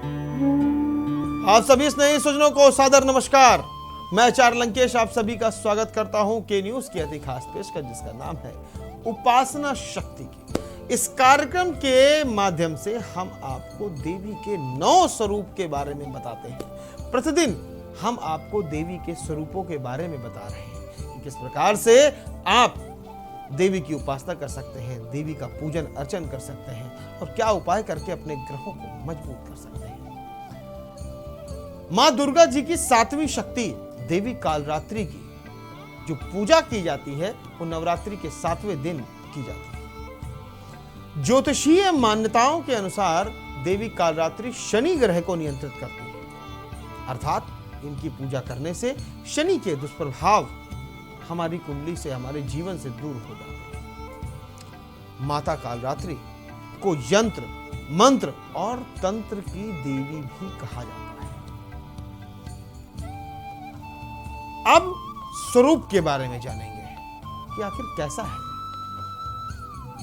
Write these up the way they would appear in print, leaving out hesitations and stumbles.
आप सभी स्नेही सज्जनों को सादर नमस्कार। मैं आचार्य लंकेश आप सभी का स्वागत करता हूं के न्यूज की अति खास पेशकश जिसका नाम है उपासना शक्ति की। इस कार्यक्रम के माध्यम से हम आपको देवी के 9 स्वरूप के बारे में बताते हैं। प्रतिदिन हम आपको देवी के स्वरूपों के बारे में बता रहे हैं कि किस प्रकार से आप देवी की उपासना कर सकते हैं, देवी का पूजन अर्चन कर सकते हैं और क्या उपाय करके अपने ग्रहों को मजबूत कर सकते हैं। मां दुर्गा जी की 7वीं शक्ति देवी कालरात्रि की जो पूजा की जाती है वो नवरात्रि के 7वें दिन की जाती है। ज्योतिषीय मान्यताओं के अनुसार देवी कालरात्रि शनि ग्रह को नियंत्रित करती है, अर्थात इनकी पूजा करने से शनि के दुष्प्रभाव हमारी कुंडली से, हमारे जीवन से दूर हो जाते हैं। माता कालरात्रि को यंत्र, मंत्र और तंत्र की देवी भी कहा जाता है। अब स्वरूप के बारे में जानेंगे कि आखिर कैसा है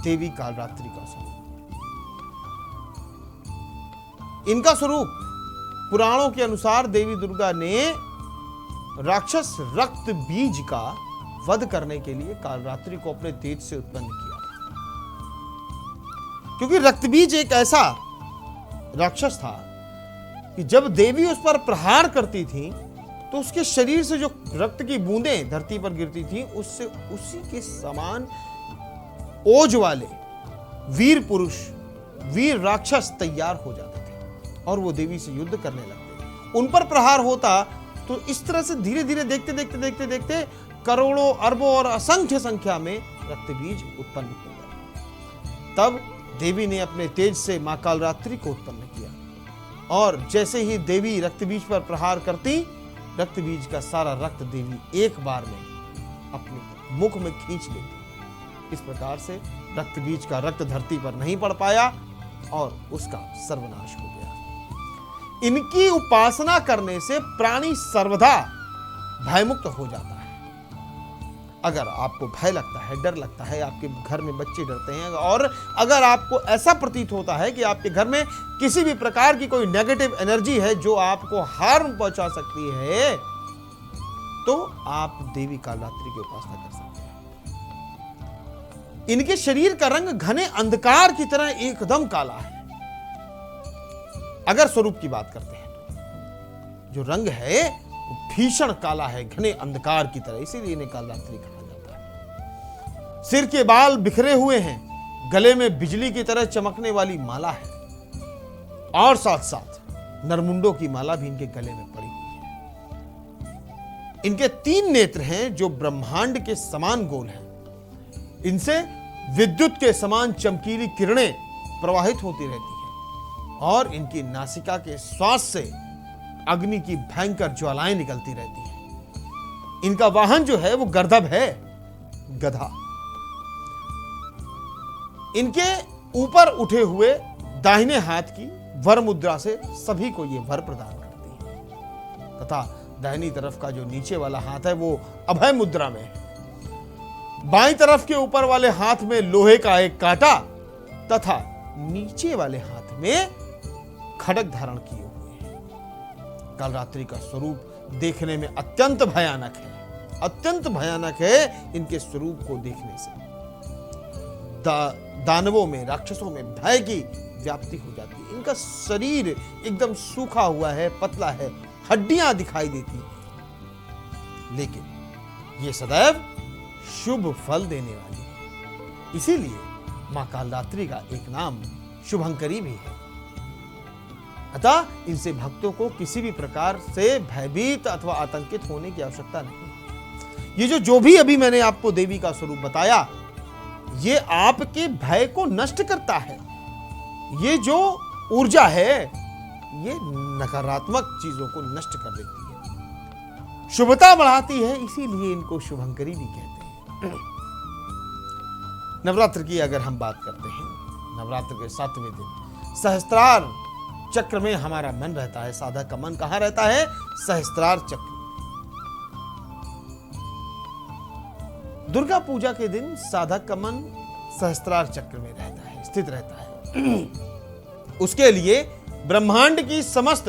देवी कालरात्रि का स्वरूप। इनका स्वरूप पुराणों के अनुसार देवी दुर्गा ने राक्षस रक्त बीज का वध करने के लिए कालरात्रि को अपने तेज से उत्पन्न किया था, क्योंकि रक्त बीज एक ऐसा राक्षस था कि जब देवी उस पर प्रहार करती थी तो उसके शरीर से जो रक्त की बूंदें धरती पर गिरती थी उससे उसी के समान ओज वाले वीर पुरुष, वीर राक्षस तैयार हो जाते थे और वो देवी से युद्ध करने लगते। उन पर प्रहार होता तो इस तरह से धीरे धीरे देखते करोड़ों, अरबों और असंख्य संख्या में रक्त बीज उत्पन्न हो गए। तब देवी ने अपने तेज से मां कालरात्रि को उत्पन्न किया और जैसे ही देवी रक्त बीज पर प्रहार करती, रक्त बीज का सारा रक्त देवी एक बार में अपने मुख में खींच लेती। इस प्रकार से रक्त बीज का रक्त धरती पर नहीं पड़ पाया और उसका सर्वनाश हो गया। इनकी उपासना करने से प्राणी सर्वदा भयमुक्त हो जाता है। अगर आपको भय लगता है, डर लगता है, आपके घर में बच्चे डरते हैं और अगर आपको ऐसा प्रतीत होता है कि आपके घर में किसी भी प्रकार की कोई नेगेटिव एनर्जी है जो आपको हार्म पहुंचा सकती है, तो आप देवी कालरात्रि की उपासना कर सकते हैं। इनके शरीर का रंग घने अंधकार की तरह एकदम काला है। अगर स्वरूप की बात करते हैं तो जो रंग है वो भीषण काला है, घने अंधकार की तरह, इसीलिए इन्हें कालरात्रि कहा जाता है। सिर के बाल बिखरे हुए हैं, गले में बिजली की तरह चमकने वाली माला है और साथ साथ नरमुंडों की माला भी इनके गले में पड़ी हुई है। इनके 3 नेत्र हैं जो ब्रह्मांड के समान गोल हैं। इनसे विद्युत के समान चमकीली किरणें प्रवाहित होती रहती हैं और इनकी नासिका के श्वास से अग्नि की भयंकर ज्वालाएं निकलती रहती हैं। इनका वाहन जो है वो गर्दभ है, गधा। इनके ऊपर उठे हुए दाहिने हाथ की वर मुद्रा से सभी को ये वर प्रदान करती है तथा दाहिनी तरफ का जो नीचे वाला हाथ है वो अभय मुद्रा में है। बाईं तरफ के ऊपर वाले हाथ में लोहे का एक कांटा तथा नीचे वाले हाथ में खड्ग धारण किए हुए हैं। कालरात्रि का स्वरूप देखने में अत्यंत भयानक है, अत्यंत भयानक है। इनके स्वरूप को देखने से दानवों में, राक्षसों में भय की व्याप्ति हो जाती है। इनका शरीर एकदम सूखा हुआ है, पतला है, हड्डियां दिखाई देती हैं, लेकिन ये सदैव शुभ फल देने वाली है। इसीलिए मां कालरात्रि का एक नाम शुभंकरी भी है। अतः इनसे भक्तों को किसी भी प्रकार से भयभीत अथवा आतंकित होने की आवश्यकता नहीं। ये जो भी अभी मैंने आपको देवी का स्वरूप बताया, ये आपके भय को नष्ट करता है। ये जो ऊर्जा है ये नकारात्मक चीजों को नष्ट कर देती है, शुभता बढ़ाती है, इसीलिए इनको शुभंकरी भी कहते हैं। नवरात्र की अगर हम बात करते हैं, नवरात्र के 7वें दिन सहस्त्रार चक्र में हमारा मन रहता है। साधक का मन कहां रहता है? सहस्त्रार चक्र। दुर्गा पूजा के दिन साधक का मन सहस्त्रार चक्र में रहता है, स्थित रहता है। उसके लिए ब्रह्मांड की समस्त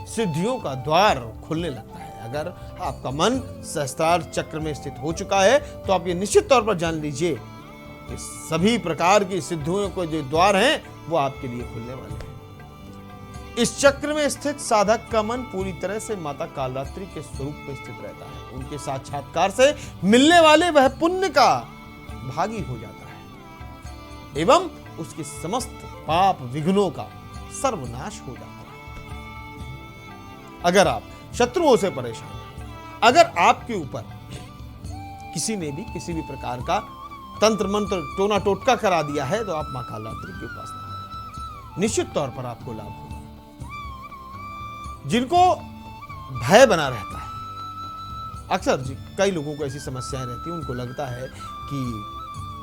सिद्धियों का द्वार खुलने लगता है। अगर आपका मन सहस्त्रार चक्र में स्थित हो चुका है तो आप ये निश्चित तौर पर जान लीजिए कि सभी प्रकार की सिद्धियों के जो द्वार हैं वो आपके लिए खुलने वाले हैं। इस चक्र में स्थित साधक का मन पूरी तरह से माता कालरात्रि के स्वरूप में स्थित रहता है। उनके साक्षात्कार से मिलने वाले वह पुण्य का भागी हो जाता है एवं उसके समस्त पाप विघ्नों का सर्वनाश हो जाता है। अगर आप शत्रुओं से परेशान हैं, अगर आपके ऊपर किसी ने भी किसी भी प्रकार का तंत्र मंत्र टोना टोटका करा दिया है तो आप मां कालरात्रि की उपासना करें, निश्चित तौर पर आपको लाभ होगा। जिनको भय बना रहता है, अक्सर कई लोगों को ऐसी समस्याएं रहती हैं, उनको लगता है कि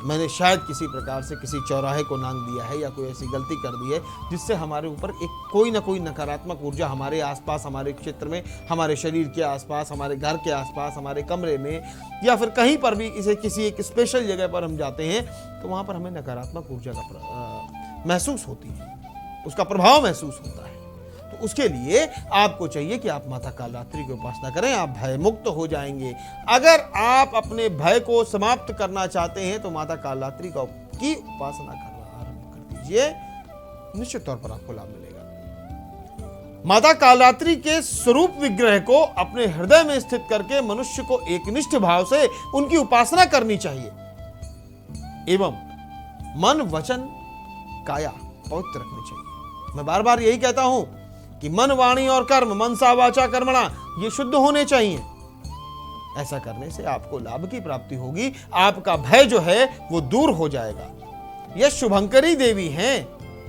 मैंने शायद किसी प्रकार से किसी चौराहे को नांग दिया है या कोई ऐसी गलती कर दी है जिससे हमारे ऊपर एक कोई ना कोई नकारात्मक ऊर्जा हमारे आसपास, हमारे क्षेत्र में, हमारे शरीर के आसपास, हमारे घर के आसपास, हमारे कमरे में या फिर कहीं पर भी इसे किसी एक स्पेशल जगह पर हम जाते हैं तो वहाँ पर हमें नकारात्मक ऊर्जा का महसूस होती है, उसका प्रभाव महसूस होता है। तो उसके लिए आपको चाहिए कि आप माता कालरात्रि की उपासना करें, आप भय मुक्त हो जाएंगे। अगर आप अपने भय को समाप्त करना चाहते हैं तो माता कालरात्रि की उपासना करना आरंभ कर दीजिए, निश्चित तौर पर आपको लाभ मिलेगा। माता कालरात्रि के स्वरूप विग्रह को अपने हृदय में स्थित करके मनुष्य को एकनिष्ठ भाव से उनकी उपासना करनी चाहिए एवं मन, वचन, काया पवित्र रखनी चाहिए। मैं बार बार यही कहता हूं कि मन, वाणी और कर्म, मनसा वाचा कर्मणा, ये शुद्ध होने चाहिए। ऐसा करने से आपको लाभ की प्राप्ति होगी, आपका भय जो है वो दूर हो जाएगा। ये शुभंकरी देवी हैं,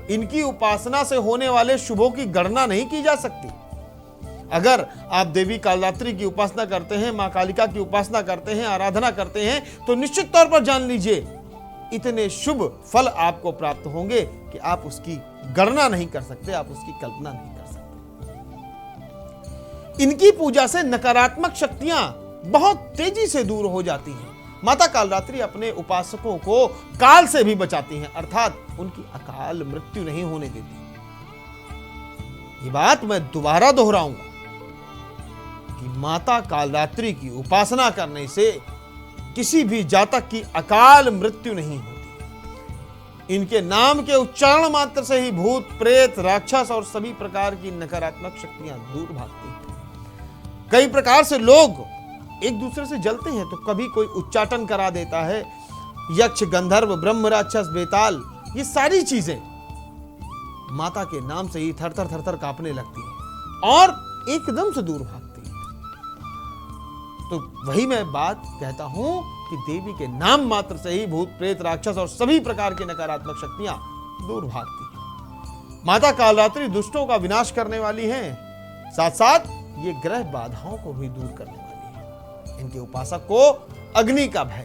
इनकी उपासना से होने वाले शुभों की गणना नहीं की जा सकती। अगर आप देवी कालरात्रि की उपासना करते हैं, मां कालिका की उपासना करते हैं, आराधना करते हैं तो निश्चित तौर पर जान लीजिए इतने शुभ फल आपको प्राप्त होंगे कि आप उसकी गणना नहीं कर सकते, आप उसकी कल्पना नहीं कर सकते। इनकी पूजा से नकारात्मक शक्तियां बहुत तेजी से दूर हो जाती हैं। माता कालरात्रि अपने उपासकों को काल से भी बचाती हैं, अर्थात उनकी अकाल मृत्यु नहीं होने देती। ये बात मैं दोबारा दोहराऊंगा कि माता कालरात्रि की उपासना करने से किसी भी जातक की अकाल मृत्यु नहीं होती। इनके नाम के उच्चारण मात्र से ही भूत, प्रेत, राक्षस और सभी प्रकार की नकारात्मक शक्तियां दूर भागती हैं। कई प्रकार से लोग एक दूसरे से जलते हैं तो कभी कोई उच्चाटन करा देता है, यक्ष, गंधर्व, ब्रह्म, राक्षस, बेताल, ये सारी चीजें माता के नाम से ही थरथर थरथर कांपने लगती हैं और एकदम से दूर भागती हैं। तो वही मैं बात कहता हूं कि देवी के नाम मात्र से ही भूत, प्रेत, राक्षस और सभी प्रकार की नकारात्मक शक्तियां दूर भागती हैं। माता कालरात्रि दुष्टों का विनाश करने वाली हैं, साथ साथ ये ग्रह बाधाओं को भी दूर करने वाली है। इनके उपासक को अग्नि का भय,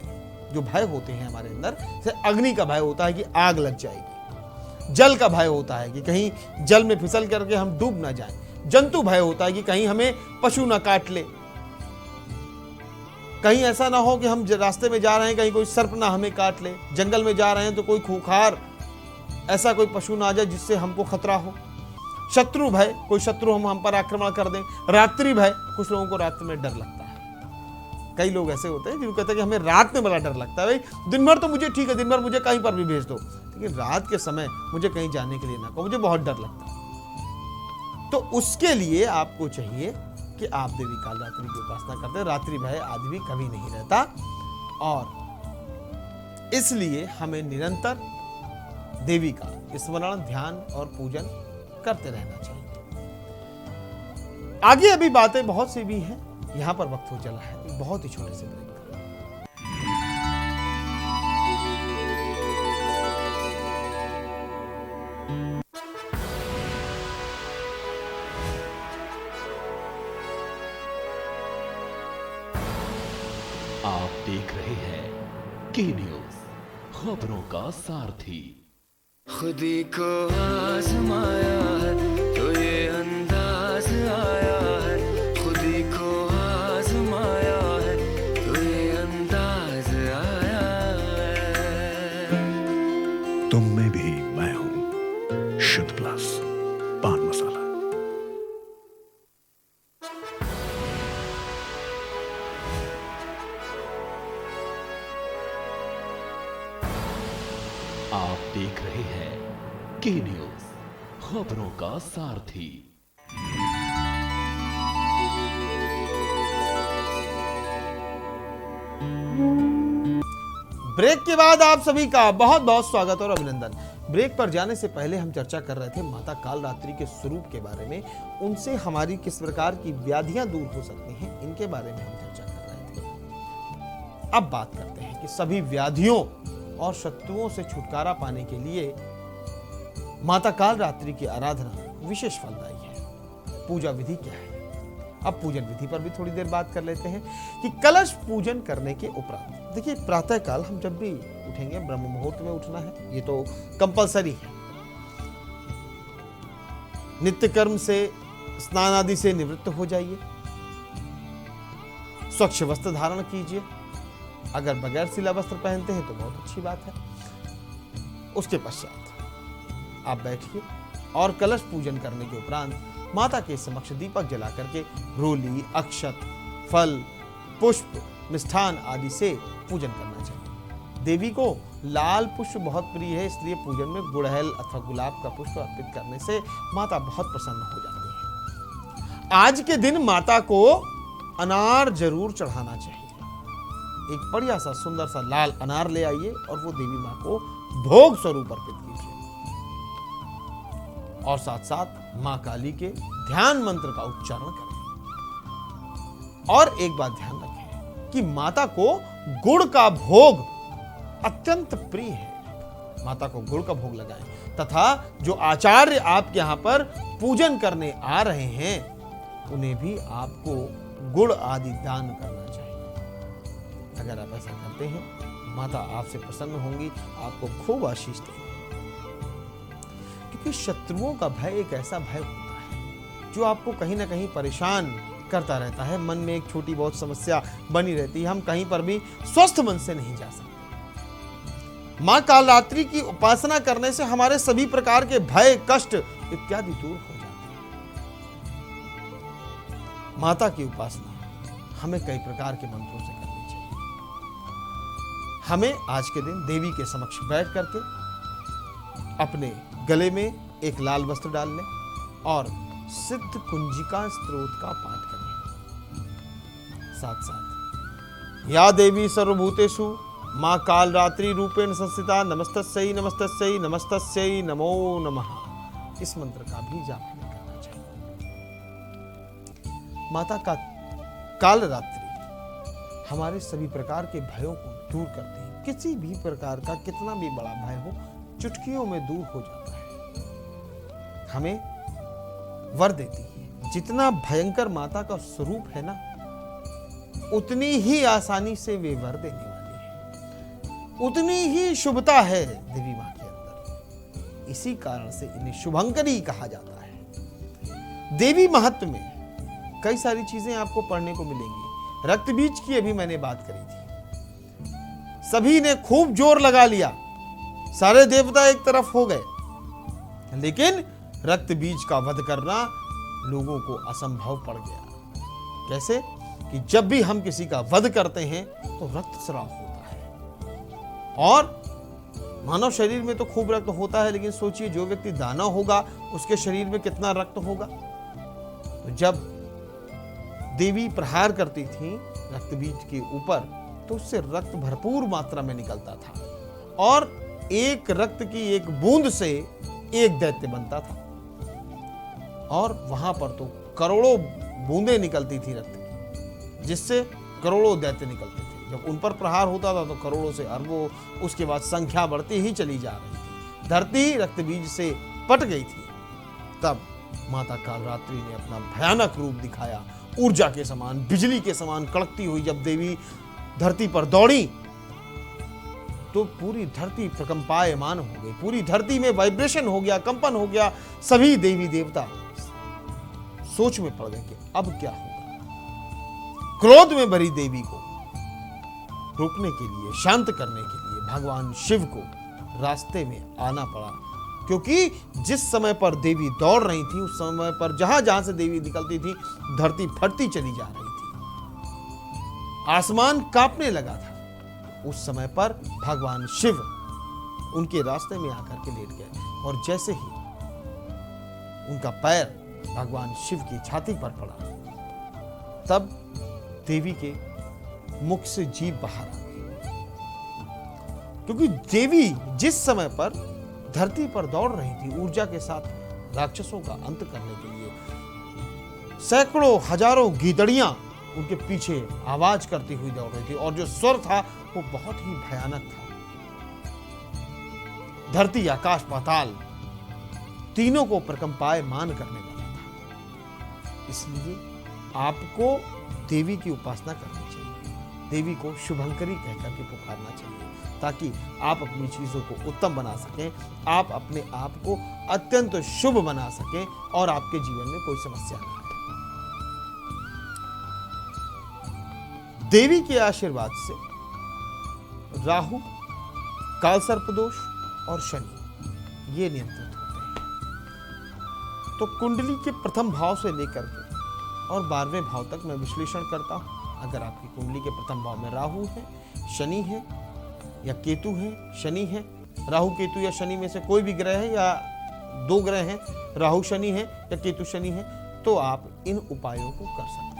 जो भय होते हैं हमारे अंदर से, अग्नि का भय होता है कि आग लग जाएगी, जल का भय होता है कि कहीं जल में फिसल करके हम डूब ना जाएं, जंतु भय होता है कि कहीं हमें पशु ना काट ले, कहीं ऐसा ना हो कि हम रास्ते में जा रहे हैं कहीं कोई सर्प ना हमें काट ले, जंगल में जा रहे हैं तो कोई खूंखार ऐसा कोई पशु ना आ जाए जिससे हमको खतरा हो, शत्रु भय, कोई शत्रु हम पर आक्रमण कर दें, रात्रि भय, कुछ लोगों को रात में डर लगता है। कई लोग ऐसे होते हैं जिनको कहते हैं कि हमें रात में बड़ा डर लगता है। भाई दिन भर तो मुझे ठीक है, दिन भर मुझे कहीं पर भी भेज दो, लेकिन रात के समय मुझे कहीं जाने के लिए ना कहो, मुझे बहुत डर लगता है। तो उसके लिए आपको चाहिए कि आप देवी कालरात्रि की उपासना करते हैं, रात्रि भय आदि भी कभी नहीं रहता और इसलिए हमें निरंतर देवी का स्मरण, ध्यान और पूजन करते रहना चाहिए। आगे अभी बातें बहुत सी भी हैं, यहां पर वक्त हो चला है बहुत ही छोटे से ब्रेक का। आप देख रहे हैं की न्यूज, खबरों का सारथी। खुदी को आजमाया है तो ये अंदाज आया है, खुदी को आजमाया है तो ये अंदाज आया है। तुम में भी मैं हूं, शुद्ध प्लस पान मसाला। देख रहे हैं की न्यूज, खबरों का सारथी। ब्रेक के बाद आप सभी का बहुत बहुत स्वागत और अभिनंदन। ब्रेक पर जाने से पहले हम चर्चा कर रहे थे माता कालरात्रि के स्वरूप के बारे में, उनसे हमारी किस प्रकार की व्याधियां दूर हो सकती हैं, इनके बारे में हम चर्चा कर रहे थे। अब बात करते हैं कि सभी व्याधियों और शत्रुओं से छुटकारा पाने के लिए माता कालरात्रि की आराधना विशेष फलदायी है। पूजा विधि क्या है? अब पूजन विधि पर भी थोड़ी देर बात कर लेते हैं कि कलश पूजन करने के उपरांत, देखिए प्रातः काल हम जब भी उठेंगे ब्रह्म मुहूर्त में उठना है, ये तो कंपलसरी है। नित्य कर्म से स्नान आदि से निवृत्त हो जाइए, स्वच्छ वस्त्र धारण कीजिए। अगर बगैर सिला वस्त्र पहनते हैं तो बहुत अच्छी बात है। उसके पश्चात आप बैठिए और कलश पूजन करने के उपरांत माता के समक्ष दीपक जला करके रोली, अक्षत, फल, पुष्प, मिष्ठान आदि से पूजन करना चाहिए। देवी को लाल पुष्प बहुत प्रिय है, इसलिए पूजन में गुड़हल अथवा गुलाब का पुष्प अर्पित करने से माता बहुत प्रसन्न हो जाती है। आज के दिन माता को अनार जरूर चढ़ाना चाहिए। एक बढ़िया सा सुंदर सा लाल अनार ले आइए और वो देवी माँ को भोग स्वरूप अर्पित कीजिए। और साथ साथ मां काली के ध्यान मंत्र का उच्चारण करें। और एक बात ध्यान रखें कि माता को गुड़ का भोग अत्यंत प्रिय है। माता को गुड़ का भोग लगाएं तथा जो आचार्य आपके यहां पर पूजन करने आ रहे हैं उन्हें भी आपको गुड़ आदि दान करना चाहिए। अगर आप ऐसा करते हैं माता आपसे प्रसन्न होंगी, आपको खूब आशीष देंगी। क्योंकि शत्रुओं का भय एक ऐसा भय होता है जो आपको कहीं ना कहीं परेशान करता रहता है। मन में एक छोटी बहुत समस्या बनी रहती है, हम कहीं पर भी स्वस्थ मन से नहीं जा सकते। मां कालरात्रि की उपासना करने से हमारे सभी प्रकार के भय, कष्ट इत्यादि दूर हो जाते हैं। माता की उपासना हमें कई प्रकार के मंत्रों से करनी चाहिए। हमें आज के दिन देवी के समक्ष बैठ करके अपने गले में एक लाल वस्त्र डाल लें और सिद्ध कुंजिका स्तोत्र का पाठ करें। साथ साथ या देवी सर्वभूतेषु मां कालरात्रि रूपेण संस्थिता नमस्तस्यै नमस्तस्यै नमस्तस्यै नमो नमः, इस मंत्र का भी जाप हमें करना चाहिए। माता का कालरात्रि हमारे सभी प्रकार के भयों को दूर करती है। किसी भी प्रकार का कितना भी बड़ा भय हो चुटकियों में दूर हो जाता है। हमें वर देती है। जितना भयंकर माता का स्वरूप है ना, उतनी ही आसानी से वे वर देने वाली है, उतनी ही शुभता है देवी मां के अंदर। इसी कारण से इन्हें शुभंकरी कहा जाता है। देवी महत्व में कई सारी चीजें आपको पढ़ने को मिलेंगी। रक्त बीज की अभी मैंने बात करी थी, सभी ने खूब जोर लगा लिया, सारे देवता एक तरफ हो गए, लेकिन रक्त बीज का वध करना लोगों को असंभव पड़ गया। कैसे कि जब भी हम किसी का वध करते हैं तो रक्तस्राव होता है। और मानव शरीर में तो खूब रक्त होता है, लेकिन सोचिए जो व्यक्ति दानव होगा उसके शरीर में कितना रक्त होगा। तो जब देवी प्रहार करती थी रक्त बीज के ऊपर तो उससे रक्त भरपूर मात्रा में निकलता था और एक रक्त की एक बूंद से एक दैत्य बनता था। और वहां पर तो करोड़ों बूंदें निकलती थी रक्त की, जिससे करोड़ों दैत्य निकलते थे। जब उन पर प्रहार होता था तो करोड़ों से अरबों, उसके बाद संख्या बढ़ती ही चली जा रही थी। धरती रक्त बीज से पट गई थी। तब माता कालरात्रि ने अपना भयानक रूप दिखाया, ऊर्जा के समान, बिजली के समान कड़कती हुई जब देवी धरती पर दौड़ी तो पूरी धरती प्रकंपायमान हो गई, पूरी धरती में वाइब्रेशन हो गया, कंपन हो गया। सभी देवी देवता सोच में पड़ गए कि अब क्या होगा। क्रोध में भरी देवी को रोकने के लिए, शांत करने के लिए भगवान शिव को रास्ते में आना पड़ा, क्योंकि जिस समय पर देवी दौड़ रही थी उस समय पर जहां जहां से देवी निकलती थी धरती फटती चली जा रही थी, आसमान कांपने लगा था। उस समय पर भगवान शिव उनके रास्ते में आकर के लेट गए और जैसे ही उनका पैर भगवान शिव की छाती पर पड़ा, तब देवी के मुख से जीभ बाहर आ गई। क्योंकि देवी जिस समय पर धरती पर दौड़ रही थी ऊर्जा के साथ राक्षसों का अंत करने के लिए, सैकड़ों हजारों गीदड़ियां उनके पीछे आवाज करती हुई दौड़ रही थी और जो स्वर था वो बहुत ही भयानक था। धरती, आकाश, पाताल तीनों को प्रकंपायमान करने वाला था। इसलिए आपको देवी की उपासना करनी चाहिए, देवी को शुभंकरी कहकर के पुकारना चाहिए, ताकि आप अपनी चीजों को उत्तम बना सकें, आप अपने आप को अत्यंत शुभ बना सकें और आपके जीवन में कोई समस्या ना आए। देवी के आशीर्वाद से राहु, काल सर्पदोष और शनि ये नियंत्रित होते हैं। तो कुंडली के प्रथम भाव से लेकर के और 12वें भाव तक मैं विश्लेषण करता हूं। अगर आपकी कुंडली के प्रथम भाव में राहु है, शनि है या केतु है, शनि है, राहु केतु या शनि में से कोई भी ग्रह है या 2 ग्रह हैं, राहु शनि है या केतु शनि है, तो आप इन उपायों को कर सकते हैं।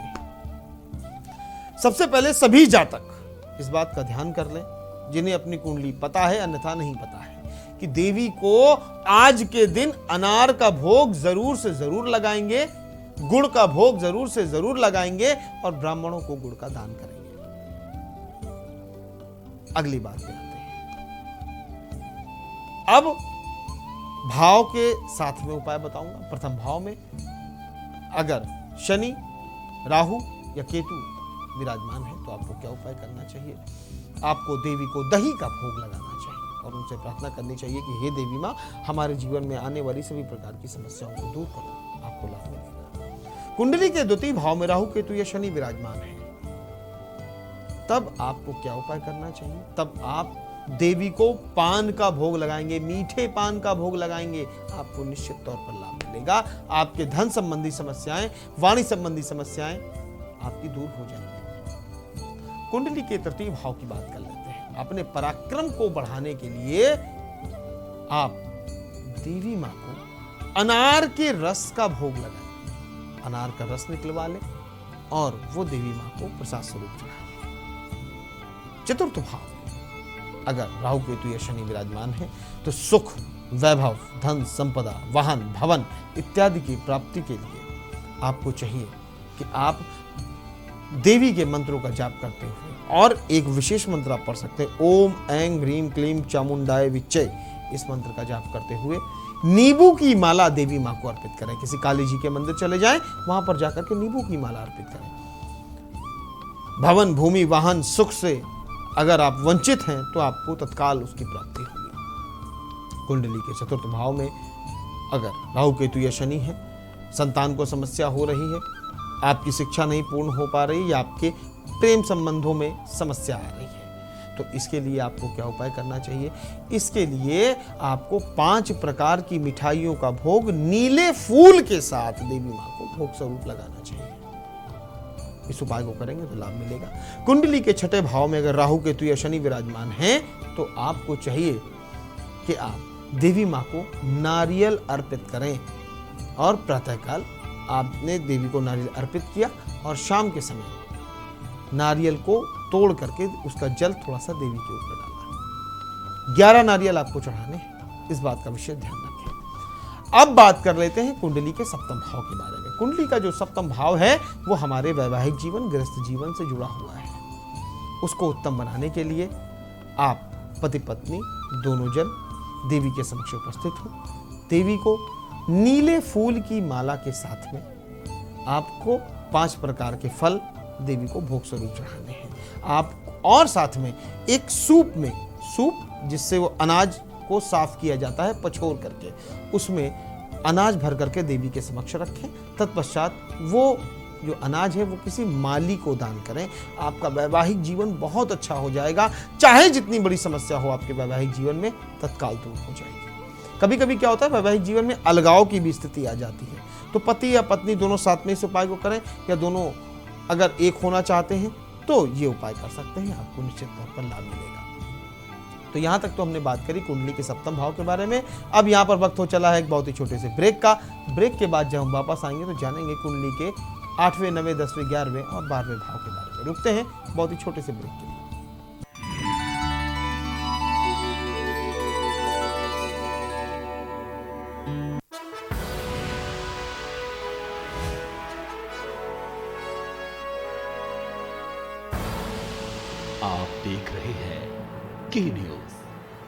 सबसे पहले सभी जातक इस बात का ध्यान कर लें जिन्हें अपनी कुंडली पता है, अन्यथा नहीं पता है, कि देवी को आज के दिन अनार का भोग जरूर से जरूर लगाएंगे, गुड़ का भोग जरूर से जरूर लगाएंगे और ब्राह्मणों को गुड़ का दान करेंगे। अगली बात पे आते हैं। अब भाव के साथ में उपाय बताऊंगा। प्रथम भाव में अगर शनि, राहु या केतु विराजमान है तो आपको क्या उपाय करना चाहिए? आपको देवी को दही का भोग लगाना चाहिए और उनसे प्रार्थना करनी चाहिए कि हे देवी माँ, हमारे जीवन में आने वाली सभी प्रकार की समस्याओं को दूर करो, आपको लाभ मिलेगा। कुंडली के द्वितीय भाव में राहु, केतु या शनि विराजमान है, तब आपको क्या उपाय करना चाहिए? तब आप देवी को पान का भोग लगाएंगे, मीठे पान का भोग लगाएंगे, आपको निश्चित तौर पर लाभ मिलेगा। आपके धन संबंधी समस्याएं, वाणी संबंधी समस्याएं आपकी दूर हो जाएंगी। कुंडली के तृतीय भाव की बात कर लेते हैं। अपने पराक्रम को बढ़ाने के लिए आप देवी मां को अनार के रस का भोग लगाएं। अनार का रस निकलवा लें और वो देवी मां को प्रसाद स्वरूप चढ़ाएं। चतुर्थ भाव अगर राहु, केतु या शनि विराजमान है तो सुख, वैभव, धन, संपदा, वाहन, भवन इत्यादि की प्राप्ति के लिए आपको चाहिए कि आप देवी के मंत्रों का जाप करते हुए, और एक विशेष मंत्र आप पढ़ सकते हैं, ओम ऐं ह्रीं क्लीं चामुंडाय विच्चे। इस मंत्र का जाप करते हुए नींबू की माला देवी मां को अर्पित करें। किसी काली जी के मंदिर चले जाएं, वहां पर जाकर के नींबू की माला अर्पित करें। भवन, भूमि, वाहन, सुख से अगर आप वंचित हैं तो आपको तत्काल उसकी प्राप्ति होगी। कुंडली के चतुर्थ भाव में अगर राहु, केतु या शनि है, संतान को समस्या हो रही है, आपकी शिक्षा नहीं पूर्ण हो पा रही या आपके प्रेम संबंधों में समस्या आ रही है, तो इसके लिए आपको क्या उपाय करना चाहिए? इसके लिए आपको 5 प्रकार की मिठाइयों का भोग नीले फूल के साथ देवी मां को भोग स्वरूप लगाना चाहिए। इस उपाय को करेंगे तो लाभ मिलेगा। कुंडली के छठे भाव में अगर राहु, केतु या शनि विराजमान हैं तो आपको चाहिए कि आप देवी मां को नारियल अर्पित करें और प्रातःकाल आपने देवी को नारियल अर्पित किया और शाम के समय नारियल को तोड़ करके उसका जल थोड़ा सा देवी के ऊपर डालना। 11 नारियल आपको चढ़ाने हैं, इस बात का विशेष ध्यान रखें। अब बात कर लेते हैं कुंडली के सप्तम भाव के बारे में। कुंडली का जो सप्तम भाव है वो हमारे वैवाहिक जीवन, गृहस्थ जीवन से जुड़ा हुआ है। उसको उत्तम बनाने के लिए आप पति पत्नी दोनों जन देवी के समक्ष उपस्थित हो। देवी को नीले फूल की माला के साथ में आपको 5 प्रकार के फल देवी को भोग स्वरूप चढ़ाने हैं। आप और साथ में एक सूप जिससे वो अनाज को साफ किया जाता है पछोर करके, उसमें अनाज भर करके देवी के समक्ष रखें। तत्पश्चात वो जो अनाज है वो किसी माली को दान करें। आपका वैवाहिक जीवन बहुत अच्छा हो जाएगा। चाहे जितनी बड़ी समस्या हो आपके वैवाहिक जीवन में, तत्काल दूर हो जाएगी। कभी कभी क्या होता है, वैवाहिक जीवन में अलगाव की भी स्थिति आ जाती है, तो पति या पत्नी दोनों साथ में इस उपाय को करें, या दोनों अगर एक होना चाहते हैं तो ये उपाय कर सकते हैं, आपको निश्चित तौर पर लाभ मिलेगा। तो यहाँ तक तो हमने बात करी कुंडली के सप्तम भाव के बारे में। अब यहाँ पर वक्त हो चला है एक बहुत ही छोटे से ब्रेक का। ब्रेक के बाद जब हम वापस आएंगे तो जानेंगे कुंडली के 8वें, 9वें, 10वें, 11वें और 12वें भाव के बारे में। रुकते हैं बहुत ही छोटे से ब्रेक के लिए। आप देख रहे हैं के न्यूज,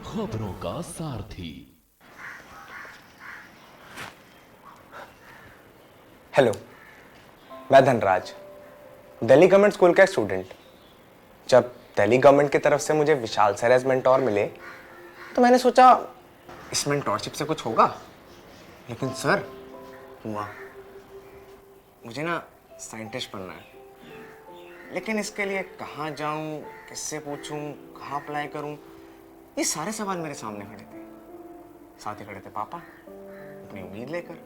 खबरों का सारथी। हेलो, मैं धनराज, दिल्ली गवर्नमेंट स्कूल का स्टूडेंट। जब दिल्ली गवर्नमेंट की तरफ से मुझे विशाल सर एज मेंटोर मिले तो मैंने सोचा इस मेंटोरशिप से कुछ होगा, लेकिन सर हुआ। मुझे ना साइंटिस्ट बनना है, लेकिन इसके लिए कहाँ जाऊँ, किससे पूछूँ, कहाँ अप्लाई करूँ, ये सारे सवाल मेरे सामने खड़े थे। साथ ही खड़े थे पापा अपनी उम्मीद लेकर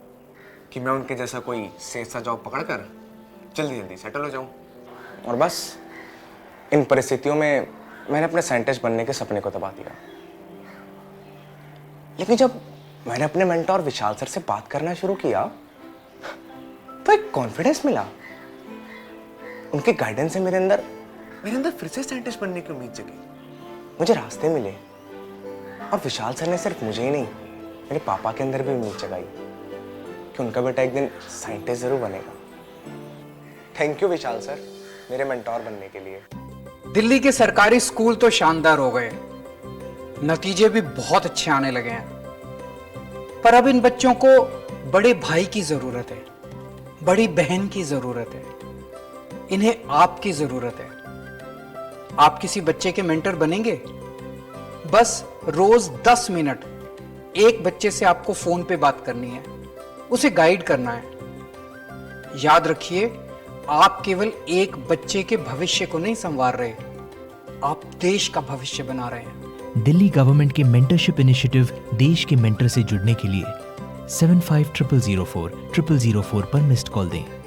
कि मैं उनके जैसा कोई सेफ सा जॉब पकड़कर जल्दी जल्दी सेटल हो जाऊं। और बस इन परिस्थितियों में मैंने अपने साइंटिस्ट बनने के सपने को दबा दिया। लेकिन जब मैंने अपने मेंटोर विशाल सर से बात करना शुरू किया तो एक कॉन्फिडेंस मिला। उनके गाइडेंस से मेरे अंदर फिर से साइंटिस्ट बनने की उम्मीद जगी। मुझे रास्ते मिले और विशाल सर ने सिर्फ मुझे ही नहीं, मेरे पापा के अंदर भी उम्मीद जगाई कि उनका बेटा एक दिन साइंटिस्ट जरूर बनेगा। थैंक यू विशाल सर, मेरे मेंटोर बनने के लिए। दिल्ली के सरकारी स्कूल तो शानदार हो गए, नतीजे भी बहुत अच्छे आने लगे हैं, पर अब इन बच्चों को बड़े भाई की जरूरत है, बड़ी बहन की जरूरत है, इन्हें आपकी जरूरत है। आप किसी बच्चे के मेंटर बनेंगे? बस रोज 10 मिनट एक बच्चे से आपको फोन पे बात करनी है, उसे गाइड करना है। याद रखिए, आप केवल एक बच्चे के भविष्य को नहीं संवार रहे, आप देश का भविष्य बना रहे हैं। दिल्ली गवर्नमेंट के मेंटरशिप इनिशिएटिव देश के मेंटर से जुड़ने के लिए 750004 004 पर मिस्ड कॉल दें।